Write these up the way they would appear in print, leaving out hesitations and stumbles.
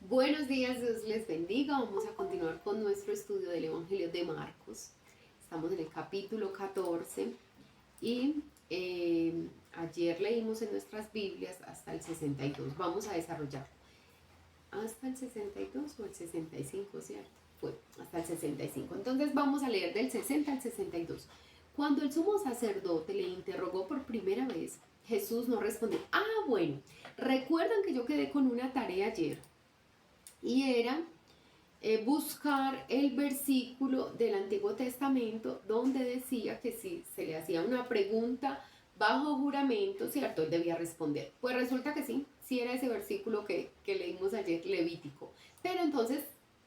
Buenos días, Dios les bendiga. Vamos a continuar con nuestro estudio del Evangelio de Marcos. Estamos en el capítulo 14 y ayer leímos en nuestras Biblias hasta el 62. Vamos a desarrollar hasta el 62 o el 65, ¿cierto? Fue hasta el 65. Entonces vamos a leer del 60 al 62. Cuando el sumo sacerdote le interrogó por primera vez, Jesús no respondió. Bueno, recuerdan que yo quedé con una tarea ayer y era buscar el versículo del Antiguo Testamento donde decía que si se le hacía una pregunta bajo juramento, ¿cierto? Él debía responder. Pues resulta que sí era ese versículo que leímos ayer, Levítico. Pero entonces,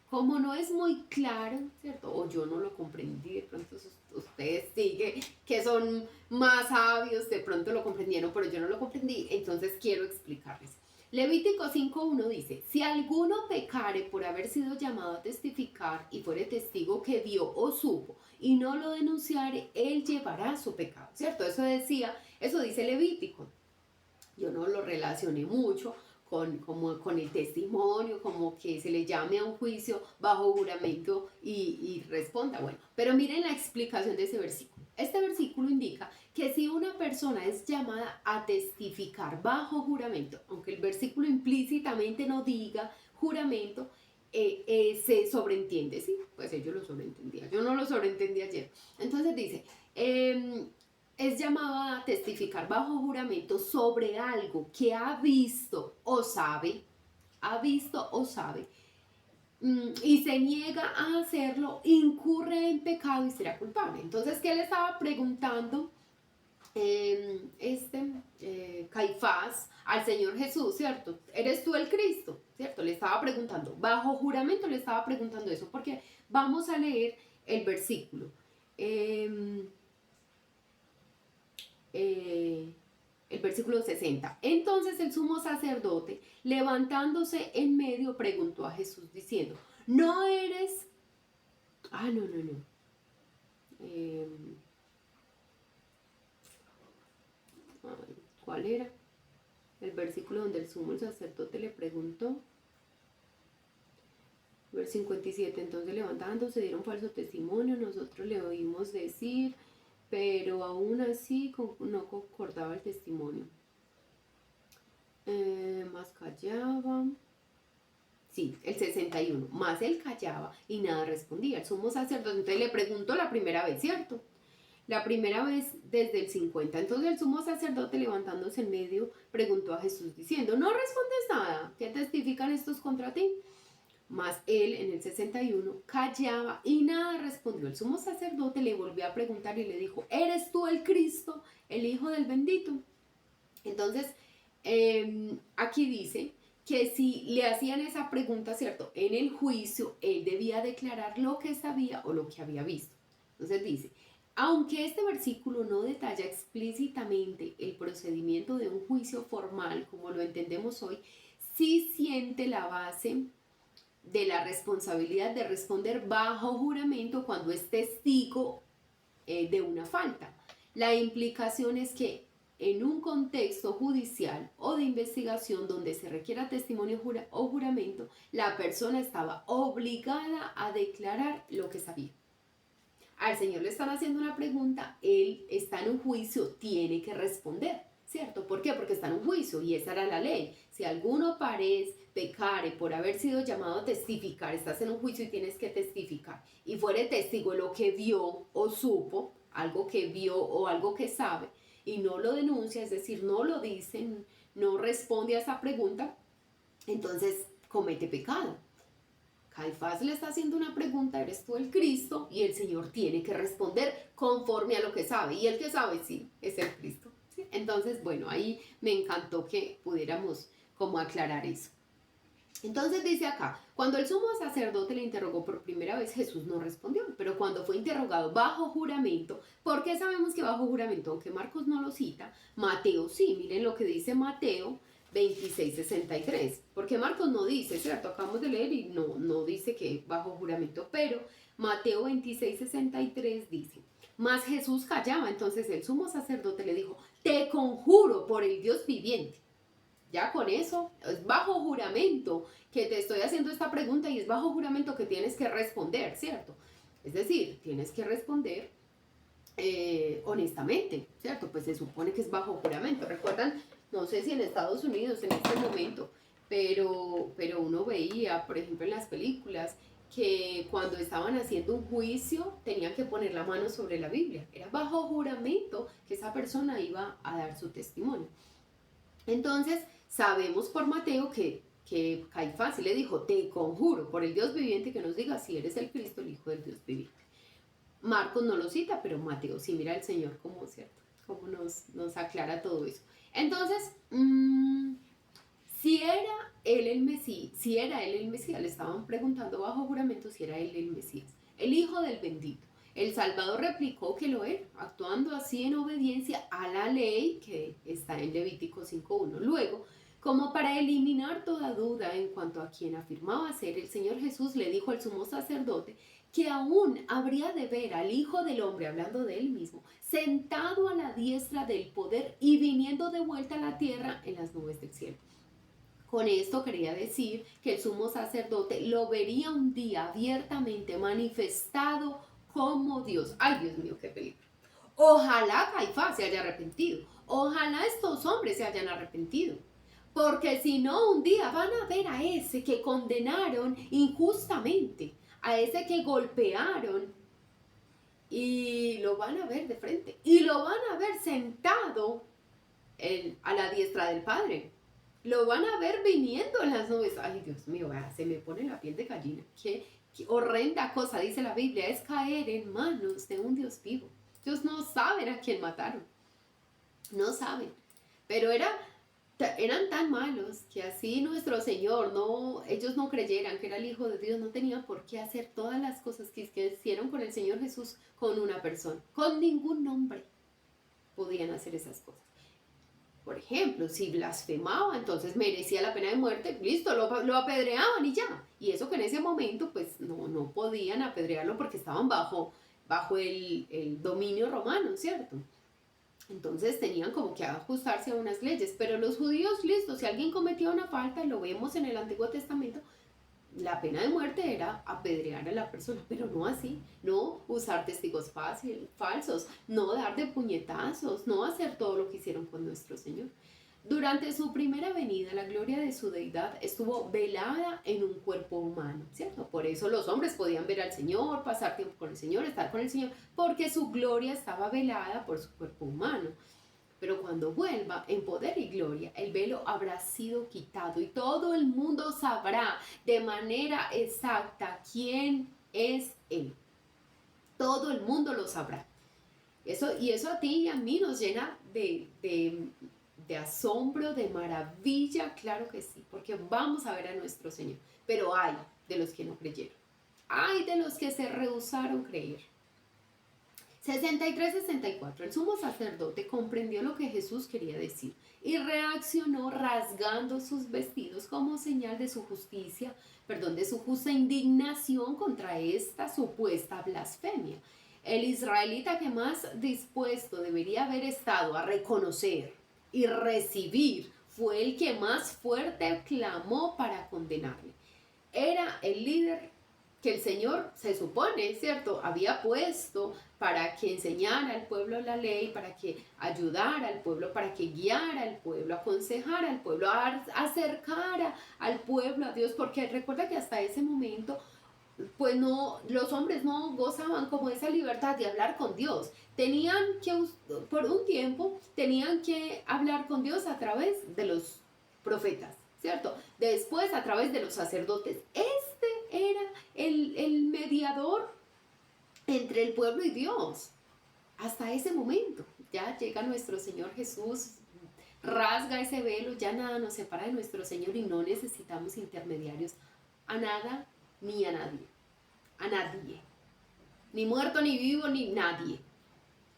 como no es muy claro, ¿cierto? O yo no lo comprendí, de pronto ustedes que son más sabios, de pronto lo comprendieron, pero yo no lo comprendí, entonces quiero explicarles. Levítico 5.1 dice, si alguno pecare por haber sido llamado a testificar y fuere testigo que vio o supo y no lo denunciare, él llevará su pecado, ¿cierto? Eso dice Levítico. Yo no lo relacioné mucho con el testimonio, como que se le llame a un juicio bajo juramento y responda. Bueno, pero miren la explicación de ese versículo. Este versículo indica que si una persona es llamada a testificar bajo juramento, aunque el versículo implícitamente no diga juramento, se sobreentiende, ¿sí? Pues ellos lo sobreentendían, yo no lo sobreentendí ayer. Entonces dice, es llamado a testificar bajo juramento sobre algo que ha visto o sabe, y se niega a hacerlo, incurre en pecado y será culpable. Entonces, ¿qué le estaba preguntando Caifás al Señor Jesús, ¿cierto? ¿Eres tú el Cristo? ¿Cierto? Le estaba preguntando, bajo juramento le estaba preguntando eso, porque vamos a leer el versículo. El versículo 60. Entonces el sumo sacerdote, levantándose en medio, preguntó a Jesús diciendo, ¿no eres? No. ¿Cuál era? El versículo donde el sumo sacerdote le preguntó. Versículo 57. Entonces levantándose dieron falso testimonio, nosotros le oímos decir, pero aún así no concordaba el testimonio. Más callaba. Sí, el 61. Más él callaba y nada respondía. El sumo sacerdote entonces le preguntó la primera vez, ¿cierto? La primera vez desde el 50. Entonces el sumo sacerdote, levantándose en medio, preguntó a Jesús diciendo, ¿no respondes nada? ¿Qué testifican estos contra ti? Mas él en el 61 callaba y nada respondió. El sumo sacerdote le volvió a preguntar y le dijo, ¿eres tú el Cristo, el Hijo del bendito? Entonces, aquí dice que si le hacían esa pregunta, ¿cierto? En el juicio, él debía declarar lo que sabía o lo que había visto. Entonces dice, aunque este versículo no detalla explícitamente el procedimiento de un juicio formal, como lo entendemos hoy, sí siente la base de la responsabilidad de responder bajo juramento cuando es testigo de una falta. La implicación es que en un contexto judicial o de investigación donde se requiera testimonio o juramento, la persona estaba obligada a declarar lo que sabía. Al Señor le están haciendo una pregunta, Él está en un juicio, tiene que responder, ¿cierto? ¿Por qué? Porque está en un juicio y esa era la ley. Si alguno pecare por haber sido llamado a testificar, estás en un juicio y tienes que testificar, y fuere testigo de lo que vio o supo, algo que vio o algo que sabe, y no lo denuncia, es decir, no lo dice, no responde a esa pregunta, entonces comete pecado. Caifás le está haciendo una pregunta, ¿eres tú el Cristo? Y el Señor tiene que responder conforme a lo que sabe. Y el que sabe, sí, es el Cristo. ¿Sí? Entonces, bueno, ahí me encantó que pudiéramos como aclarar eso. Entonces dice acá, cuando el sumo sacerdote le interrogó por primera vez, Jesús no respondió, pero cuando fue interrogado bajo juramento, ¿por qué sabemos que bajo juramento? Aunque Marcos no lo cita, Mateo sí, miren lo que dice Mateo 26:63, porque Marcos no dice, ¿cierto? Acabamos de leer y no dice que bajo juramento, pero Mateo 26:63 dice, mas Jesús callaba, entonces el sumo sacerdote le dijo, te conjuro por el Dios viviente. Ya con eso, es bajo juramento que te estoy haciendo esta pregunta y es bajo juramento que tienes que responder, ¿cierto? Es decir, tienes que responder honestamente, ¿cierto? Pues se supone que es bajo juramento. ¿Recuerdan? No sé si en Estados Unidos en este momento, pero uno veía, por ejemplo, en las películas, que cuando estaban haciendo un juicio tenían que poner la mano sobre la Biblia. Era bajo juramento que esa persona iba a dar su testimonio. Entonces, sabemos por Mateo que Caifás le dijo, te conjuro por el Dios viviente que nos diga si eres el Cristo, el Hijo del Dios viviente. Marcos no lo cita, pero Mateo sí, mira el Señor como, ¿cierto? Cómo nos aclara todo eso. Entonces, si era él el Mesías, le estaban preguntando bajo juramento si era él el Mesías, el Hijo del bendito. El Salvador replicó que lo era, actuando así en obediencia a la ley que está en Levítico 5.1. Luego, como para eliminar toda duda en cuanto a quien afirmaba ser, el Señor Jesús le dijo al sumo sacerdote que aún habría de ver al Hijo del Hombre, hablando de él mismo, sentado a la diestra del poder y viniendo de vuelta a la tierra en las nubes del cielo. Con esto quería decir que el sumo sacerdote lo vería un día abiertamente manifestado como Dios. Ay, Dios mío, qué peligro. Ojalá Caifás se haya arrepentido. Ojalá estos hombres se hayan arrepentido. Porque si no, un día van a ver a ese que condenaron injustamente, a ese que golpearon, y lo van a ver de frente. Y lo van a ver sentado a la diestra del Padre. Lo van a ver viniendo en las nubes. Ay, Dios mío, se me pone la piel de gallina. Qué horrenda cosa, dice la Biblia, es caer en manos de un Dios vivo. Ellos no saben a quién mataron. No saben. Pero eran tan malos que así nuestro Señor, ellos no creyeran que era el Hijo de Dios, no tenían por qué hacer todas las cosas que hicieron con el Señor Jesús con una persona. Con ningún nombre podían hacer esas cosas. Por ejemplo, si blasfemaba, entonces merecía la pena de muerte, listo, lo apedreaban y ya. Y eso que en ese momento pues no podían apedrearlo porque estaban bajo el dominio romano, ¿cierto? Entonces tenían como que ajustarse a unas leyes, pero los judíos, listo, si alguien cometía una falta, lo vemos en el Antiguo Testamento, la pena de muerte era apedrear a la persona, pero no así, no usar testigos falsos, no dar de puñetazos, no hacer todo lo que hicieron con nuestro Señor. Durante su primera venida, la gloria de su deidad estuvo velada en un cuerpo humano, ¿cierto? Por eso los hombres podían ver al Señor, pasar tiempo con el Señor, estar con el Señor, porque su gloria estaba velada por su cuerpo humano. Pero cuando vuelva en poder y gloria, el velo habrá sido quitado y todo el mundo sabrá de manera exacta quién es Él. Todo el mundo lo sabrá. Eso a ti y a mí nos llena de asombro, de maravilla, claro que sí, porque vamos a ver a nuestro Señor. Pero hay de los que no creyeron. Hay de los que se rehusaron creer. 63-64. El sumo sacerdote comprendió lo que Jesús quería decir y reaccionó rasgando sus vestidos como señal de su justicia, de su justa indignación contra esta supuesta blasfemia. El israelita que más dispuesto debería haber estado a reconocer y recibir fue el que más fuerte clamó para condenarle. Era el líder que el Señor, se supone, ¿cierto?, había puesto para que enseñara al pueblo la ley, para que ayudara al pueblo, para que guiara al pueblo, aconsejara al pueblo, acercara al pueblo a Dios, porque recuerda que hasta ese momento, pues los hombres no gozaban como esa libertad de hablar con Dios. Tenían que, por un tiempo, tenían que hablar con Dios a través de los profetas, ¿cierto? Después a través de los sacerdotes. Este era el mediador entre el pueblo y Dios. Hasta ese momento, ya llega nuestro Señor Jesús, rasga ese velo, ya nada nos separa de nuestro Señor y no necesitamos intermediarios a nada ni a nadie. A nadie. Ni muerto, ni vivo, ni nadie.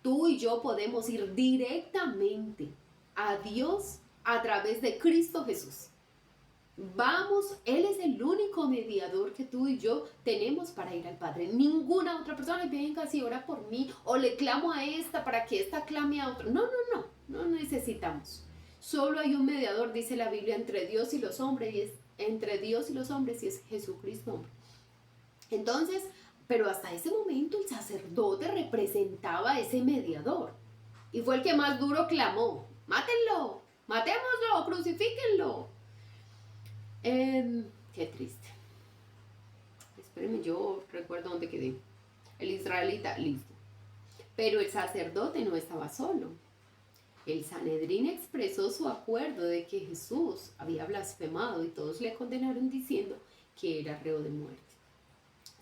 Tú y yo podemos ir directamente a Dios a través de Cristo Jesús. Vamos, Él es el único mediador que tú y yo tenemos para ir al Padre. Ninguna otra persona, venga, si ora por mí, o le clamo a esta para que esta clame a otro. No necesitamos. Solo hay un mediador, dice la Biblia, entre Dios y los hombres, y es Jesucristo, hombre. Entonces, pero hasta ese momento el sacerdote representaba a ese mediador. Y fue el que más duro clamó: mátenlo, matémoslo, crucifíquenlo. Qué triste. Espérenme, yo recuerdo dónde quedé. El israelita, listo. Pero el sacerdote no estaba solo. El Sanedrín expresó su acuerdo de que Jesús había blasfemado y todos le condenaron diciendo que era reo de muerte.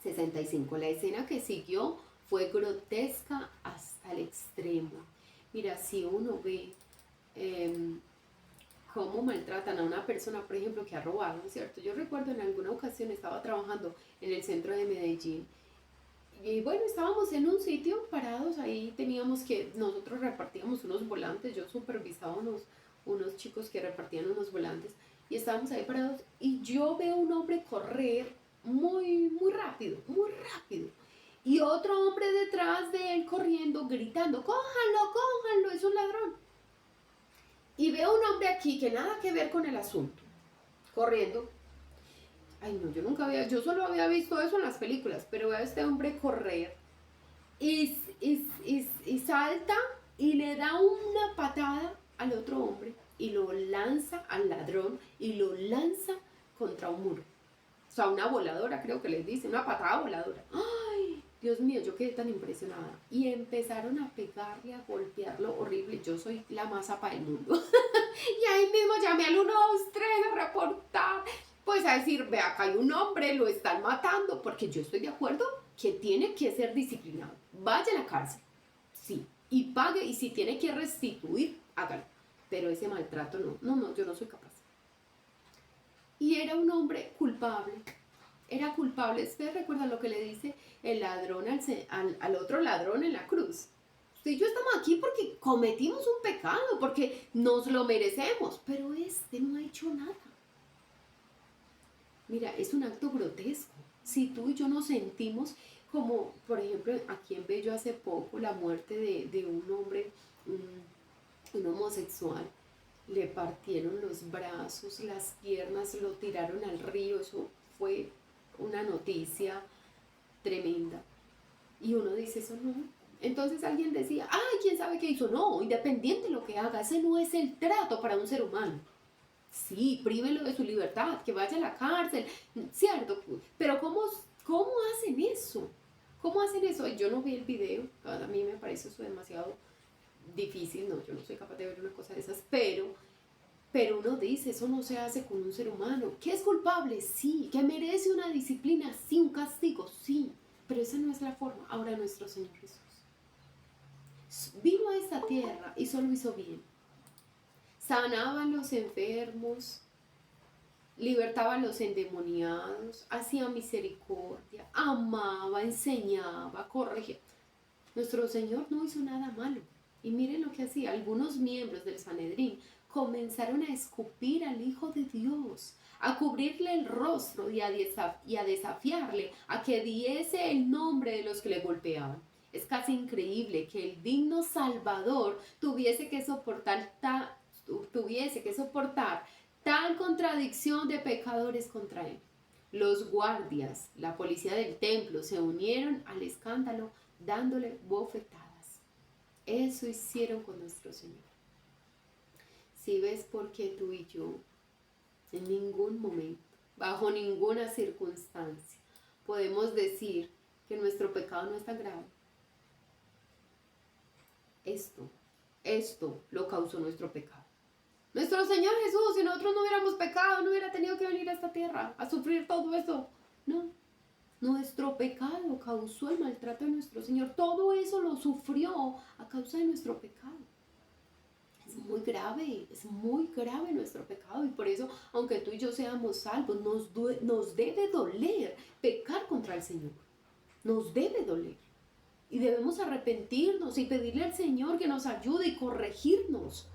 65. La escena que siguió fue grotesca hasta el extremo. Mira, si uno ve cómo maltratan a una persona, por ejemplo, que ha robado, ¿cierto? Yo recuerdo en alguna ocasión estaba trabajando en el centro de Medellín y bueno, estábamos en un sitio parados, ahí nosotros repartíamos unos volantes, yo supervisaba unos chicos que repartían unos volantes y estábamos ahí parados y yo veo un hombre correr muy rápido, y otro hombre detrás de él corriendo, gritando: cójanlo, es un ladrón. Y veo un hombre aquí que nada que ver con el asunto, corriendo. Ay no, yo solo había visto eso en las películas, pero veo a este hombre correr y salta y le da una patada al otro hombre y lo lanza al ladrón y lo lanza contra un muro. O sea, una voladora, creo que les dice, una patada voladora. ¡Ay! Dios mío, yo quedé tan impresionada. Y empezaron a pegarle, a golpearlo horrible. Yo soy la más zapa del mundo. Y ahí mismo llamé al 123 a reportar. Pues a decir: ve, acá hay un hombre, lo están matando. Porque yo estoy de acuerdo que tiene que ser disciplinado. Vaya a la cárcel. Sí. Y pague. Y si tiene que restituir, hágalo. Pero ese maltrato no, yo no soy capaz. Y era un hombre culpable. Era culpable. ¿Ustedes recuerdan lo que le dice el ladrón al otro ladrón en la cruz? Usted y yo estamos aquí porque cometimos un pecado, porque nos lo merecemos, pero este no ha hecho nada. Mira, es un acto grotesco. Si tú y yo nos sentimos como, por ejemplo, aquí en Bello hace poco, la muerte de un hombre, un homosexual, le partieron los brazos, las piernas, lo tiraron al río. Eso fue una noticia tremenda. Y uno dice: eso no. Entonces alguien decía: ay, ¿quién sabe qué hizo? No, independiente de lo que haga, ese no es el trato para un ser humano. Sí, prívelo de su libertad, que vaya a la cárcel, cierto, pero ¿cómo hacen eso? ¿Cómo hacen eso? Yo no vi el video, a mí me parece eso demasiado difícil, no, yo no soy capaz de ver una cosa de esas, pero uno dice: eso no se hace con un ser humano. ¿Que es culpable? Sí. ¿Que merece una disciplina? Sí. ¿Un castigo? Sí. Pero esa no es la forma. Ahora nuestro Señor Jesús vino a esta tierra y solo hizo bien. Sanaba a los enfermos, libertaba a los endemoniados, hacía misericordia, amaba, enseñaba, corregía. Nuestro Señor no hizo nada malo. Y miren lo que hacía. Algunos miembros del Sanedrín comenzaron a escupir al Hijo de Dios, a cubrirle el rostro y a desafiarle a que diese el nombre de los que le golpeaban. Es casi increíble que el digno Salvador tuviese que soportar tal contradicción de pecadores contra él. Los guardias, la policía del templo, se unieron al escándalo dándole bofetadas. Eso hicieron con nuestro Señor. Si ves por qué tú y yo, en ningún momento, bajo ninguna circunstancia, podemos decir que nuestro pecado no es tan grave. Esto lo causó nuestro pecado. Nuestro Señor Jesús, si nosotros no hubiéramos pecado, no hubiera tenido que venir a esta tierra a sufrir todo eso. No, nuestro pecado causó el maltrato de nuestro Señor. Todo eso lo sufrió a causa de nuestro pecado. Es muy grave nuestro pecado. Y por eso, aunque tú y yo seamos salvos, nos debe doler pecar contra el Señor. Nos debe doler. Y debemos arrepentirnos y pedirle al Señor que nos ayude y corregirnos.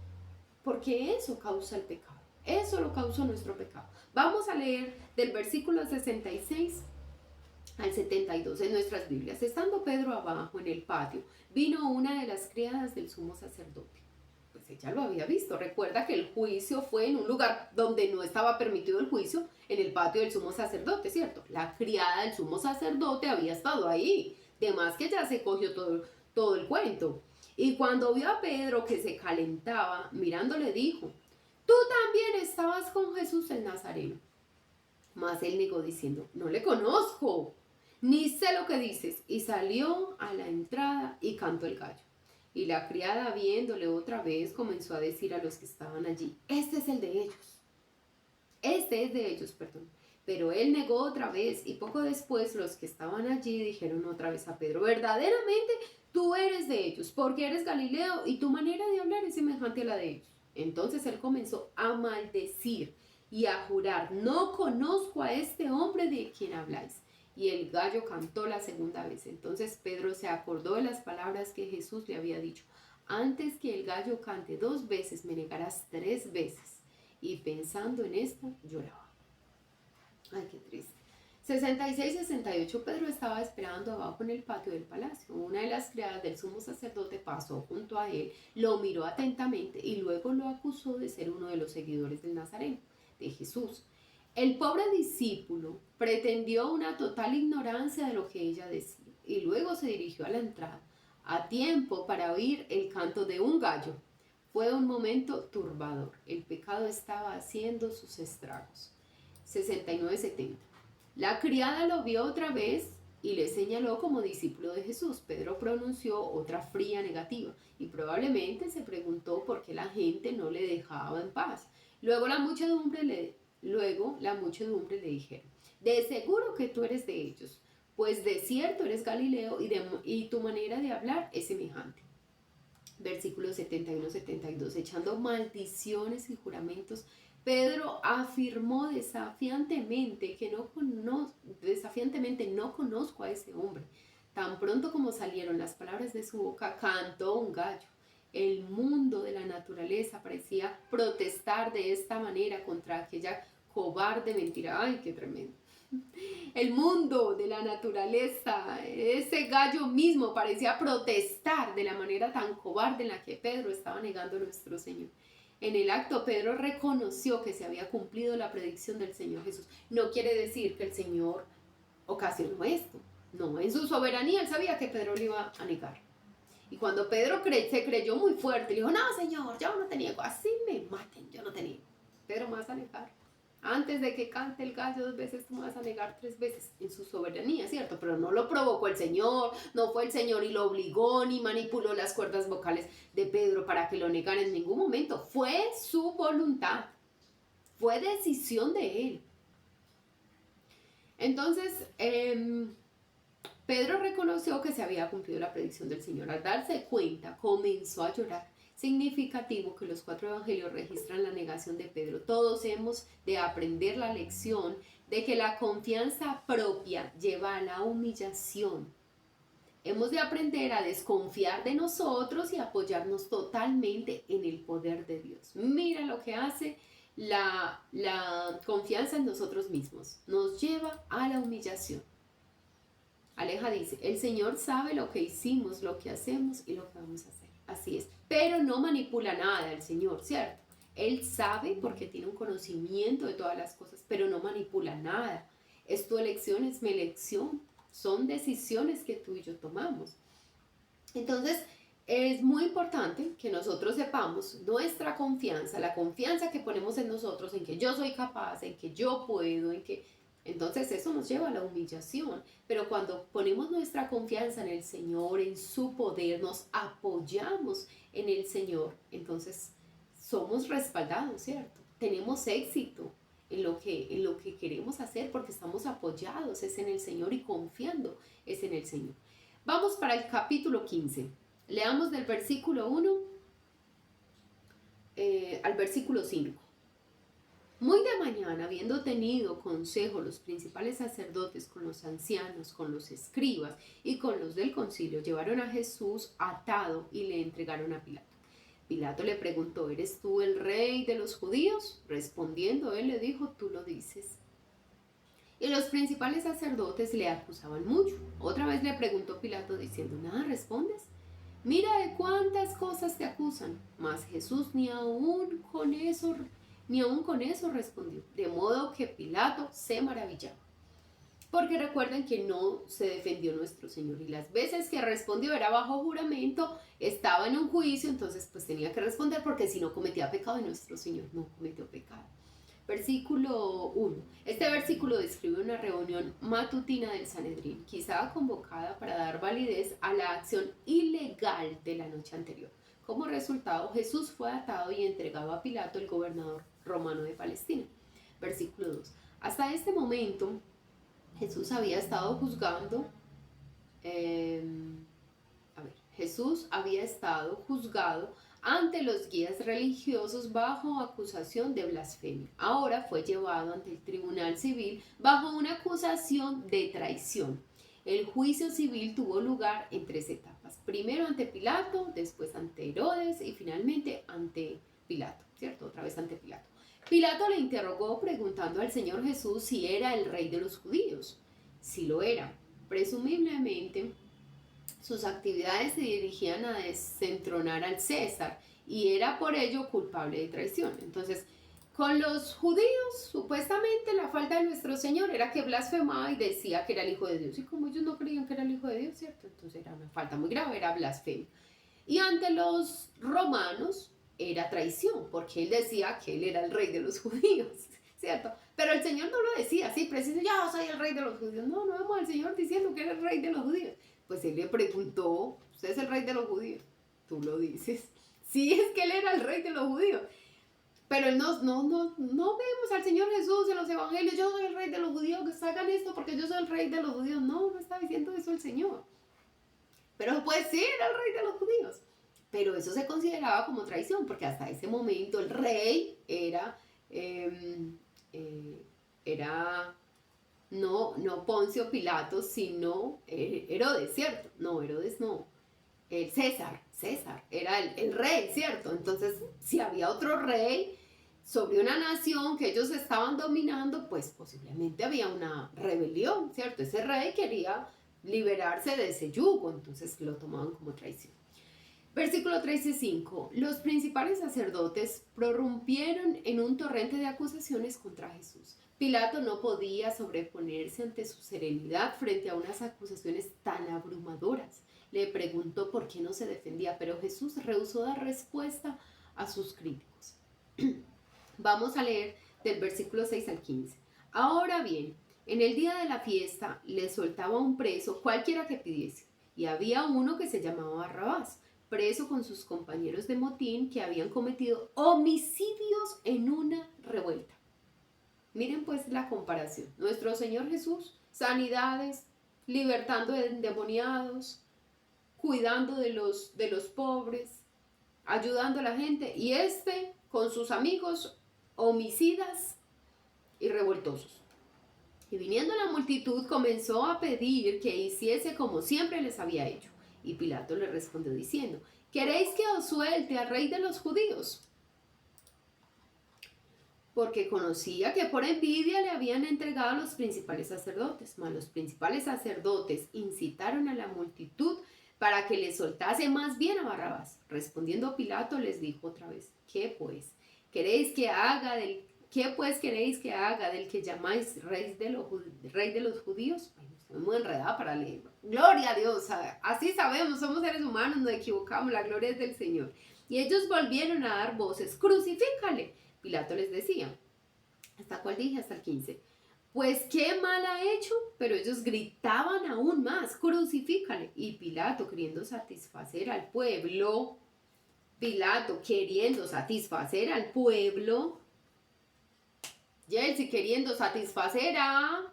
Porque eso causa el pecado. Eso lo causó nuestro pecado. Vamos a leer del versículo 66 al 72 en nuestras Biblias. Estando Pedro abajo en el patio, vino una de las criadas del sumo sacerdote. Pues pues ella lo había visto. Recuerda que el juicio fue en un lugar donde no estaba permitido el juicio, en el patio del sumo sacerdote, ¿cierto? La criada del sumo sacerdote había estado ahí. De más que ya se cogió todo el cuento. Y cuando vio a Pedro que se calentaba, mirándole dijo, tú también estabas con Jesús el Nazareno. Mas él negó diciendo, no le conozco, ni sé lo que dices. Y salió a la entrada y cantó el gallo. Y la criada, viéndole otra vez, comenzó a decir a los que estaban allí, este es de ellos, perdón. Pero él negó otra vez, y poco después los que estaban allí dijeron otra vez a Pedro, verdaderamente tú eres de ellos, porque eres Galileo y tu manera de hablar es semejante a la de ellos. Entonces él comenzó a maldecir y a jurar, no conozco a este hombre de quien habláis. Y el gallo cantó la segunda vez. Entonces Pedro se acordó de las palabras que Jesús le había dicho, antes que el gallo cante 2 veces, me negarás 3 veces. Y pensando en esto, lloraba. Ay, qué triste. 66-68, Pedro estaba esperando abajo en el patio del palacio. Una de las criadas del sumo sacerdote pasó junto a él, lo miró atentamente y luego lo acusó de ser uno de los seguidores del Nazareno, de Jesús. El pobre discípulo pretendió una total ignorancia de lo que ella decía y luego se dirigió a la entrada, a tiempo para oír el canto de un gallo. Fue un momento turbador. El pecado estaba haciendo sus estragos. 69-70. La criada lo vio otra vez y le señaló como discípulo de Jesús. Pedro pronunció otra fría negativa y probablemente se preguntó por qué la gente no le dejaba en paz. Luego la muchedumbre le dijeron, de seguro que tú eres de ellos, pues de cierto eres Galileo y tu manera de hablar es semejante. Versículos 71-72, echando maldiciones y juramentos, Pedro afirmó desafiantemente no conozco a ese hombre. Tan pronto como salieron las palabras de su boca, cantó un gallo. El mundo de la naturaleza parecía protestar de esta manera contra aquella cobarde mentira. ¡Ay, qué tremendo! El mundo de la naturaleza, ese gallo mismo parecía protestar de la manera tan cobarde en la que Pedro estaba negando a nuestro Señor. En el acto, Pedro reconoció que se había cumplido la predicción del Señor Jesús. No quiere decir que el Señor ocasionó esto. No, en su soberanía él sabía que Pedro le iba a negar. Y cuando Pedro se creyó muy fuerte, le dijo, no, Señor, yo no te niego, así me maten, yo no te niego. Pedro, me vas a negar. Antes de que cante el gallo 2 veces, tú me vas a negar 3 veces, en su soberanía, ¿cierto? Pero no lo provocó el Señor, no fue el Señor y lo obligó, ni manipuló las cuerdas vocales de Pedro para que lo negara en ningún momento. Fue su voluntad, fue decisión de él. Entonces, Pedro reconoció que se había cumplido la predicción del Señor. Al darse cuenta, comenzó a llorar. Significativo que los 4 evangelios registran la negación de Pedro. Todos hemos de aprender la lección de que la confianza propia lleva a la humillación. Hemos de aprender a desconfiar de nosotros y apoyarnos totalmente en el poder de Dios. Mira lo que hace la confianza en nosotros mismos. Nos lleva a la humillación. Aleja dice, el Señor sabe lo que hicimos, lo que hacemos y lo que vamos a hacer. Así es, pero no manipula nada el Señor, ¿cierto? Él sabe porque tiene un conocimiento de todas las cosas, pero no manipula nada. Es tu elección, es mi elección. Son decisiones que tú y yo tomamos. Entonces, es muy importante que nosotros sepamos nuestra confianza, la confianza que ponemos en nosotros, en que yo soy capaz, en que yo puedo, en que... Entonces eso nos lleva a la humillación, pero cuando ponemos nuestra confianza en el Señor, en su poder, nos apoyamos en el Señor, entonces somos respaldados, ¿cierto? Tenemos éxito en lo que queremos hacer porque estamos apoyados, es en el Señor y confiando es en el Señor. Vamos para el capítulo 15. Leamos del versículo 1 al versículo 5. Muy de mañana, habiendo tenido consejo los principales sacerdotes con los ancianos, con los escribas y con los del concilio, llevaron a Jesús atado y le entregaron a Pilato. Pilato le preguntó, ¿eres tú el rey de los judíos? Respondiendo él le dijo, tú lo dices. Y los principales sacerdotes le acusaban mucho. Otra vez le preguntó Pilato diciendo, ¿nada respondes? Mira de cuántas cosas te acusan. Mas Jesús ni aun con eso respondió. De modo que Pilato se maravillaba. Porque recuerden que no se defendió nuestro Señor. Y las veces que respondió era bajo juramento, estaba en un juicio, entonces pues tenía que responder porque si no cometía pecado y nuestro Señor no cometió pecado. Versículo 1. Este versículo describe una reunión matutina del Sanedrín, quizá convocada para dar validez a la acción ilegal de la noche anterior. Como resultado, Jesús fue atado y entregado a Pilato, el gobernador romano de Palestina. Versículo 2. Hasta este momento, Jesús había estado juzgando, Jesús había estado juzgado ante los guías religiosos bajo acusación de blasfemia. Ahora fue llevado ante el tribunal civil bajo una acusación de traición. El juicio civil tuvo lugar en 3 etapas. Primero ante Pilato, después ante Herodes y finalmente ante Pilato, ¿cierto? Otra vez ante Pilato. Pilato le interrogó preguntando al Señor Jesús si era el rey de los judíos. Si lo era, presumiblemente sus actividades se dirigían a desentronar al César y era por ello culpable de traición. Entonces, con los judíos, supuestamente la falta de nuestro Señor era que blasfemaba y decía que era el Hijo de Dios. Y como ellos no creían que era el Hijo de Dios, ¿cierto? Entonces era una falta muy grave, era blasfemia. Y ante los romanos era traición, porque él decía que él era el rey de los judíos, ¿cierto? Pero el Señor no lo decía así, preciso, yo soy el rey de los judíos. No, no vemos al Señor diciendo que era el rey de los judíos. Pues él le preguntó, ¿usted es el rey de los judíos? Tú lo dices. Sí, es que él era el rey de los judíos. Pero no vemos al Señor Jesús en los evangelios, yo soy el rey de los judíos, que hagan esto porque yo soy el rey de los judíos. No está diciendo eso el Señor. Pero pues sí, era el rey de los judíos. Pero eso se consideraba como traición, porque hasta ese momento el rey era no Poncio Pilato, sino Herodes, ¿cierto? No, Herodes no. César era el rey, ¿cierto? Entonces, si había otro rey sobre una nación que ellos estaban dominando, pues posiblemente había una rebelión, ¿cierto? Ese rey quería liberarse de ese yugo, entonces lo tomaban como traición. Versículo 13:5. Los principales sacerdotes prorrumpieron en un torrente de acusaciones contra Jesús. Pilato no podía sobreponerse ante su serenidad frente a unas acusaciones tan abrumadoras. Le preguntó por qué no se defendía, pero Jesús rehusó dar respuesta a sus críticos. Vamos a leer del versículo 6 al 15. Ahora bien, en el día de la fiesta le soltaba un preso cualquiera que pidiese, y había uno que se llamaba Barrabás, preso con sus compañeros de motín que habían cometido homicidios en una revuelta. Miren pues la comparación. Nuestro Señor Jesús, sanidades, libertando de endemoniados, cuidando de los pobres, ayudando a la gente, y con sus amigos homicidas y revoltosos. Y viniendo la multitud comenzó a pedir que hiciese como siempre les había hecho. Y Pilato le respondió diciendo, ¿queréis que os suelte al rey de los judíos? Porque conocía que por envidia le habían entregado a los principales sacerdotes. Mas los principales sacerdotes incitaron a la multitud para que le soltase más bien a Barrabás. Respondiendo Pilato les dijo otra vez, ¿qué pues queréis que haga del que llamáis rey de los judíos? Ay, estoy muy enredada para leerlo. Gloria a Dios, así sabemos, somos seres humanos, nos equivocamos, la gloria es del Señor. Y ellos volvieron a dar voces, crucifícale. Pilato les decía, ¿hasta cuál dije? Hasta el 15. Pues qué mal ha hecho, pero ellos gritaban aún más, crucifícale. Y Pilato queriendo satisfacer al pueblo, Yelsi queriendo satisfacer a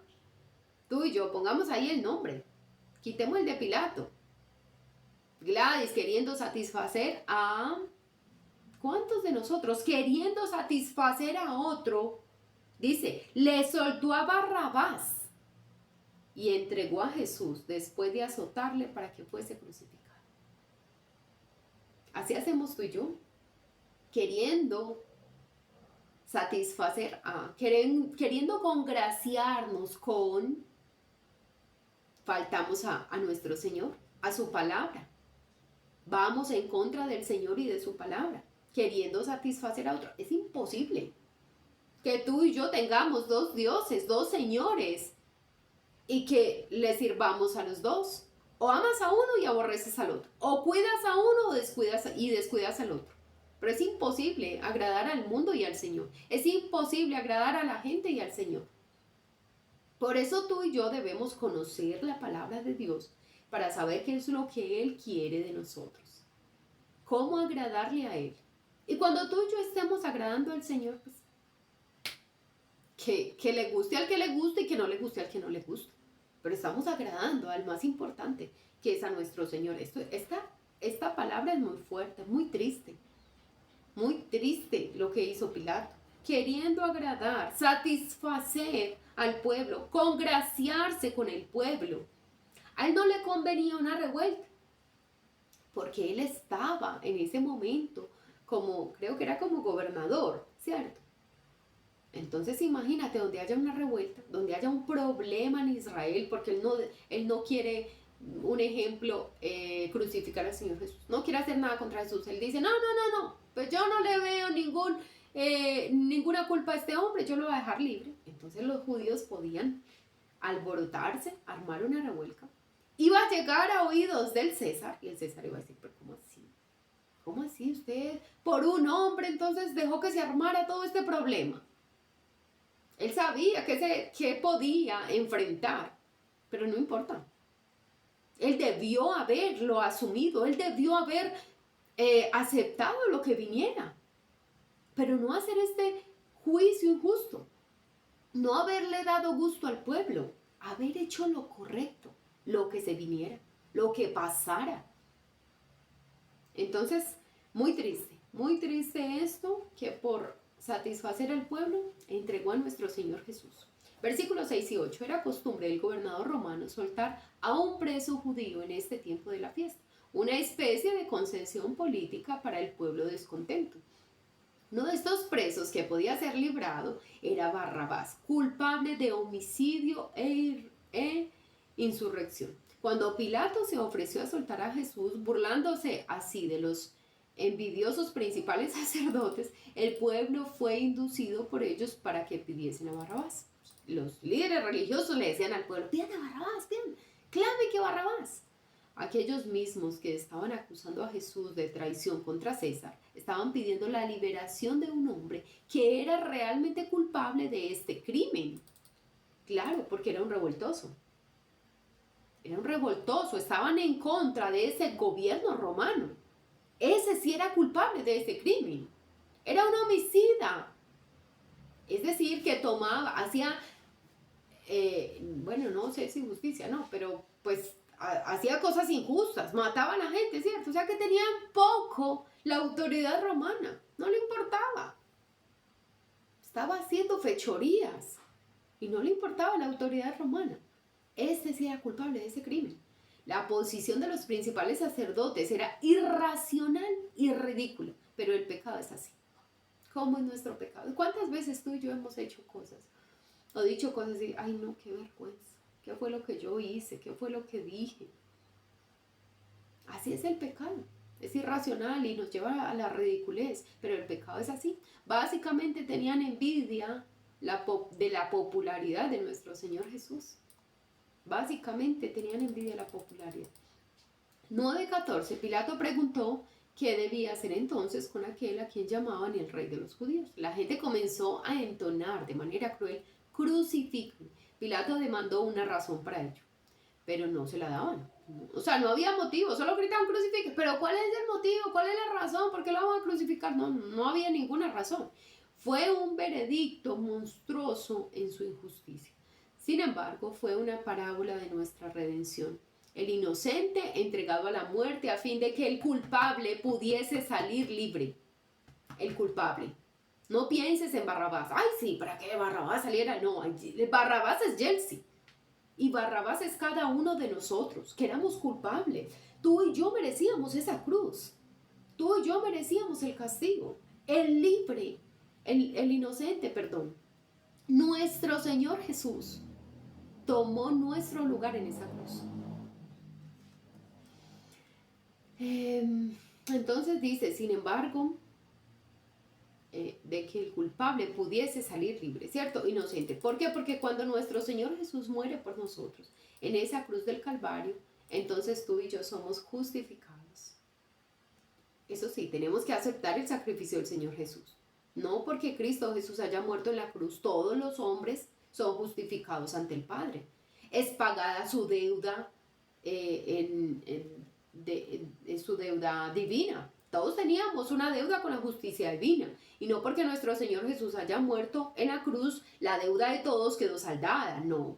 tú y yo, pongamos ahí el nombre, quitemos el de Pilato. Gladys queriendo satisfacer a ¿cuántos de nosotros queriendo satisfacer a otro? Dice, le soltó a Barrabás y entregó a Jesús después de azotarle para que fuese crucificado. Así hacemos tú y yo, queriendo satisfacer queriendo congraciarnos con, faltamos a nuestro Señor, a su palabra. vamos en contra del Señor y de su palabra, queriendo satisfacer a otro. Es imposible que tú y yo tengamos dos dioses, dos señores, y que le sirvamos a los dos. O amas a uno y aborreces al otro. O cuidas a uno o descuidas al otro. Pero es imposible agradar al mundo y al Señor. Es imposible agradar a la gente y al Señor. Por eso tú y yo debemos conocer la palabra de Dios para saber qué es lo que Él quiere de nosotros. Cómo agradarle a Él. Y cuando tú y yo estemos agradando al Señor, pues, que le guste al que le guste y que no le guste al que no le guste. Pero estamos agradando al más importante, que es a nuestro Señor. Esta palabra es muy fuerte, muy triste lo que hizo Pilato, queriendo agradar, satisfacer al pueblo, congraciarse con el pueblo. A él no le convenía una revuelta, porque él estaba en ese momento creo que era como gobernador, ¿cierto? Entonces imagínate donde haya una revuelta, donde haya un problema en Israel, porque él no quiere, un ejemplo, crucificar al Señor Jesús. No quiere hacer nada contra Jesús. Él dice, no, pues yo no le veo ninguna culpa a este hombre, yo lo voy a dejar libre. Entonces los judíos podían alborotarse, armar una revuelta. Iba a llegar a oídos del César, y el César iba a decir, pero ¿cómo así? ¿Cómo así usted, por un hombre, entonces dejó que se armara todo este problema? Él sabía que podía enfrentar, pero no importa. Él debió haberlo asumido, él debió haber aceptado lo que viniera, pero no hacer este juicio injusto, no haberle dado gusto al pueblo, haber hecho lo correcto, lo que se viniera, lo que pasara. Entonces, muy triste esto, que por satisfacer al pueblo entregó a nuestro Señor Jesús. Versículos 6 y 8. Era costumbre del gobernador romano soltar a un preso judío en este tiempo de la fiesta, una especie de concesión política para el pueblo descontento. Uno de estos presos que podía ser librado era Barrabás, culpable de homicidio e insurrección. Cuando Pilato se ofreció a soltar a Jesús, burlándose así de los envidiosos principales sacerdotes, el pueblo fue inducido por ellos para que pidiesen a Barrabás. Los líderes religiosos le decían al pueblo, pidan a Barrabás, pidan, clame que Barrabás. Aquellos mismos que estaban acusando a Jesús de traición contra César, estaban pidiendo la liberación de un hombre que era realmente culpable de este crimen. Claro, porque era un revoltoso. Era un revoltoso, estaban en contra de ese gobierno romano. Ese sí era culpable de ese crimen. Era un homicida. Es decir, que hacía, bueno, no sé si justicia, no, pero pues hacía cosas injustas, mataba a la gente, ¿cierto? O sea que tenían poco la autoridad romana, no le importaba. Estaba haciendo fechorías y no le importaba la autoridad romana. Este sí era culpable de ese crimen. La posición de los principales sacerdotes era irracional y ridícula, pero el pecado es así. ¿Cómo es nuestro pecado? ¿Cuántas veces tú y yo hemos hecho cosas o dicho cosas y, ay no, qué vergüenza, qué fue lo que yo hice, qué fue lo que dije? Así es el pecado, es irracional y nos lleva a la ridiculez, pero el pecado es así. Básicamente tenían envidia de la popularidad de nuestro Señor Jesús. Básicamente tenían envidia de la popularidad. 9:14, Pilato preguntó qué debía hacer entonces con aquel a quien llamaban el rey de los judíos. La gente comenzó a entonar de manera cruel, crucifíquenlo. Pilato demandó una razón para ello, pero no se la daban. O sea, no había motivo, solo gritaban crucifiquen. Pero ¿cuál es el motivo? ¿Cuál es la razón? ¿Por qué lo vamos a crucificar? No había ninguna razón. Fue un veredicto monstruoso en su injusticia. Sin embargo, fue una parábola de nuestra redención. El inocente entregado a la muerte a fin de que el culpable pudiese salir libre. El culpable. No pienses en Barrabás. Ay, sí, ¿para qué Barrabás saliera? No, Barrabás es Yeltsin. Y Barrabás es cada uno de nosotros, que éramos culpables. Tú y yo merecíamos esa cruz. Tú y yo merecíamos el castigo. El libre, el inocente, perdón. Nuestro Señor Jesús tomó nuestro lugar en esa cruz. Entonces dice, sin embargo, de que el culpable pudiese salir libre, ¿cierto? Inocente. ¿Por qué? Porque cuando nuestro Señor Jesús muere por nosotros en esa cruz del Calvario, entonces tú y yo somos justificados. Eso sí, tenemos que aceptar el sacrificio del Señor Jesús. No porque Cristo Jesús haya muerto en la cruz, todos los hombres son justificados ante el Padre. Es pagada su deuda en su deuda divina. Todos teníamos una deuda con la justicia divina. Y no porque nuestro Señor Jesús haya muerto en la cruz, la deuda de todos quedó saldada. No.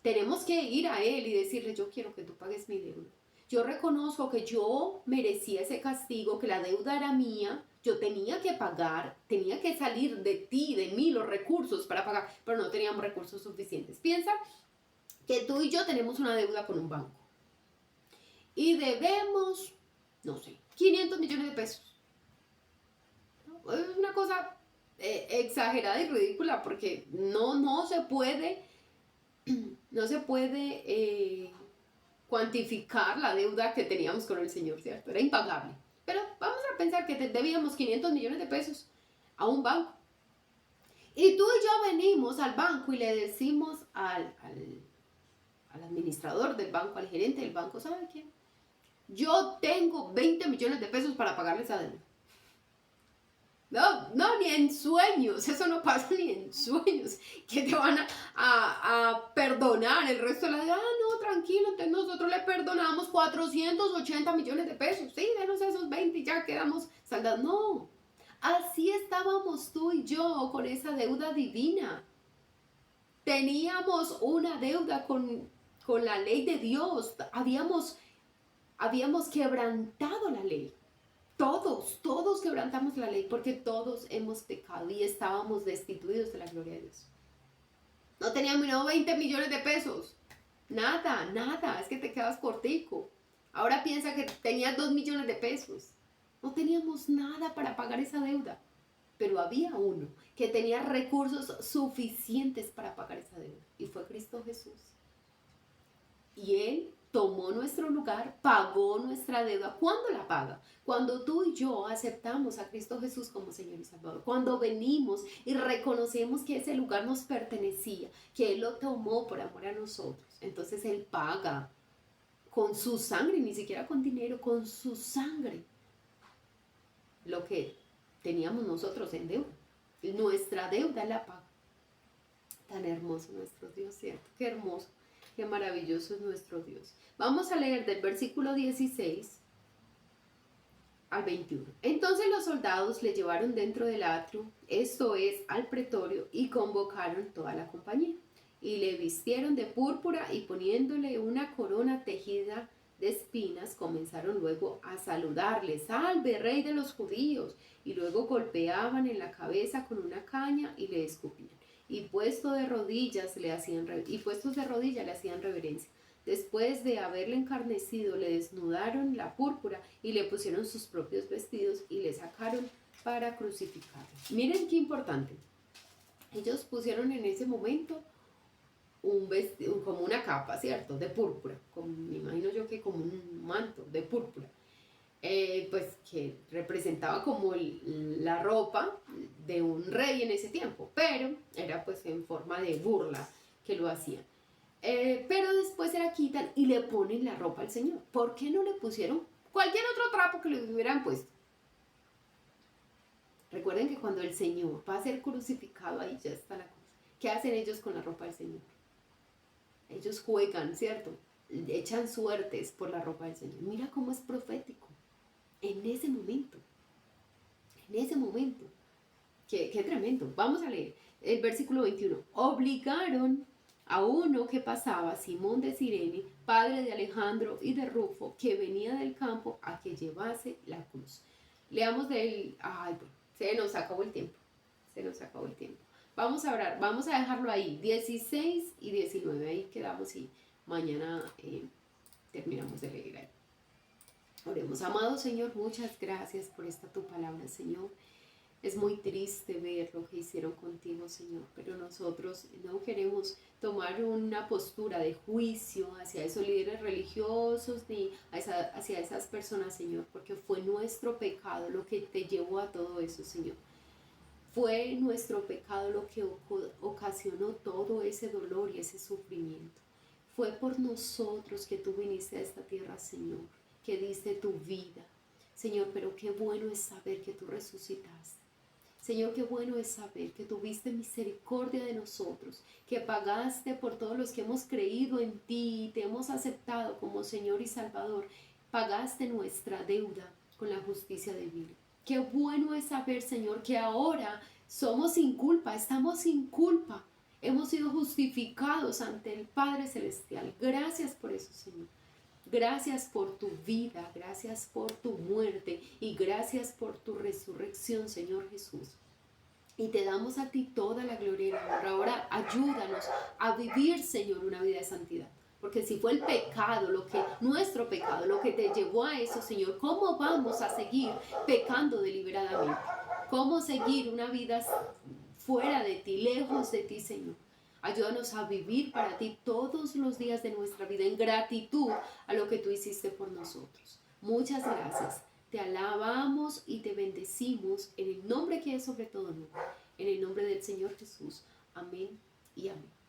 Tenemos que ir a Él y decirle, yo quiero que tú pagues mi deuda. Yo reconozco que yo merecía ese castigo, que la deuda era mía, yo tenía que pagar, tenía que salir de ti, de mí, los recursos para pagar, pero no teníamos recursos suficientes. Piensa que tú y yo tenemos una deuda con un banco y debemos, no sé, 500 millones de pesos. Es una cosa exagerada y ridícula porque no se puede cuantificar la deuda que teníamos con el Señor, ¿cierto? Era impagable. Pero vamos a pensar que debíamos 500 millones de pesos a un banco. Y tú y yo venimos al banco y le decimos al administrador del banco, al gerente del banco, ¿sabe qué? Yo tengo 20 millones de pesos para pagarle esa deuda. No, ni en sueños, eso no pasa ni en sueños, que te van a perdonar el resto de la vida. No, tranquilo, entonces nosotros le perdonamos 480 millones de pesos, sí, denos esos 20 y ya quedamos saldados. No, así estábamos tú y yo con esa deuda divina. Teníamos una deuda con la ley de Dios, habíamos quebrantado la ley. Todos quebrantamos la ley porque todos hemos pecado y estábamos destituidos de la gloria de Dios. No teníamos 20 millones de pesos. Nada, es que te quedas cortico. Ahora piensa que tenías 2 millones de pesos. No teníamos nada para pagar esa deuda. Pero había uno que tenía recursos suficientes para pagar esa deuda. Y fue Cristo Jesús. Y Él tomó nuestro lugar, pagó nuestra deuda. ¿Cuándo la paga? Cuando tú y yo aceptamos a Cristo Jesús como Señor y Salvador. Cuando venimos y reconocemos que ese lugar nos pertenecía, que Él lo tomó por amor a nosotros. Entonces Él paga con su sangre, ni siquiera con dinero, con su sangre, lo que teníamos nosotros en deuda. Nuestra deuda la paga. Tan hermoso nuestro Dios, ¿cierto? Qué hermoso. Qué maravilloso es nuestro Dios. Vamos a leer del versículo 16 al 21. Entonces los soldados le llevaron dentro del atrio, esto es, al pretorio, y convocaron toda la compañía. Y le vistieron de púrpura y poniéndole una corona tejida de espinas, comenzaron luego a saludarle, salve, rey de los judíos. Y luego golpeaban en la cabeza con una caña y le escupían. Y puestos de rodillas le hacían reverencia. Después de haberle encarnecido, le desnudaron la púrpura y le pusieron sus propios vestidos y le sacaron para crucificarlo. Miren qué importante. Ellos pusieron en ese momento un vestido, como una capa, ¿cierto? De púrpura, me imagino yo que como un manto de púrpura. Pues que representaba como la ropa de un rey en ese tiempo, pero era pues en forma de burla que lo hacían. Pero después se la quitan y le ponen la ropa al Señor. ¿Por qué no le pusieron cualquier otro trapo que le hubieran puesto? Recuerden que cuando el Señor va a ser crucificado, ahí ya está la cosa. ¿Qué hacen ellos con la ropa del Señor? Ellos juegan, ¿cierto? Echan suertes por la ropa del Señor. Mira cómo es profético. En ese momento. Qué tremendo. Vamos a leer el versículo 21. Obligaron a uno que pasaba, Simón de Cirene, padre de Alejandro y de Rufo, que venía del campo, a que llevase la cruz. Leamos del... se nos acabó el tiempo. Vamos a orar, vamos a dejarlo ahí, 16 y 19, ahí quedamos y mañana terminamos de leer ahí. Oremos. Amado Señor, muchas gracias por esta tu palabra, Señor. Es muy triste ver lo que hicieron contigo, Señor, pero nosotros no queremos tomar una postura de juicio hacia esos líderes religiosos ni hacia esas personas, Señor, porque fue nuestro pecado lo que te llevó a todo eso, Señor. Fue nuestro pecado lo que ocasionó todo ese dolor y ese sufrimiento. Fue por nosotros que tú viniste a esta tierra, Señor, que diste tu vida. Señor, pero qué bueno es saber que tú resucitaste. Señor, qué bueno es saber que tuviste misericordia de nosotros, que pagaste por todos los que hemos creído en ti y te hemos aceptado como Señor y Salvador. Pagaste nuestra deuda con la justicia divina. Qué bueno es saber, Señor, que ahora somos sin culpa, estamos sin culpa. Hemos sido justificados ante el Padre Celestial. Gracias por eso, Señor. Gracias por tu vida, gracias por tu muerte y gracias por tu resurrección, Señor Jesús. Y te damos a ti toda la gloria y la honra. Ahora ayúdanos a vivir, Señor, una vida de santidad. Porque si fue el pecado, nuestro pecado, lo que te llevó a eso, Señor, ¿cómo vamos a seguir pecando deliberadamente? ¿Cómo seguir una vida fuera de ti, lejos de ti, Señor? Ayúdanos a vivir para ti todos los días de nuestra vida en gratitud a lo que tú hiciste por nosotros. Muchas gracias. Te alabamos y te bendecimos en el nombre que es sobre todo nombre. En el nombre del Señor Jesús. Amén y amén.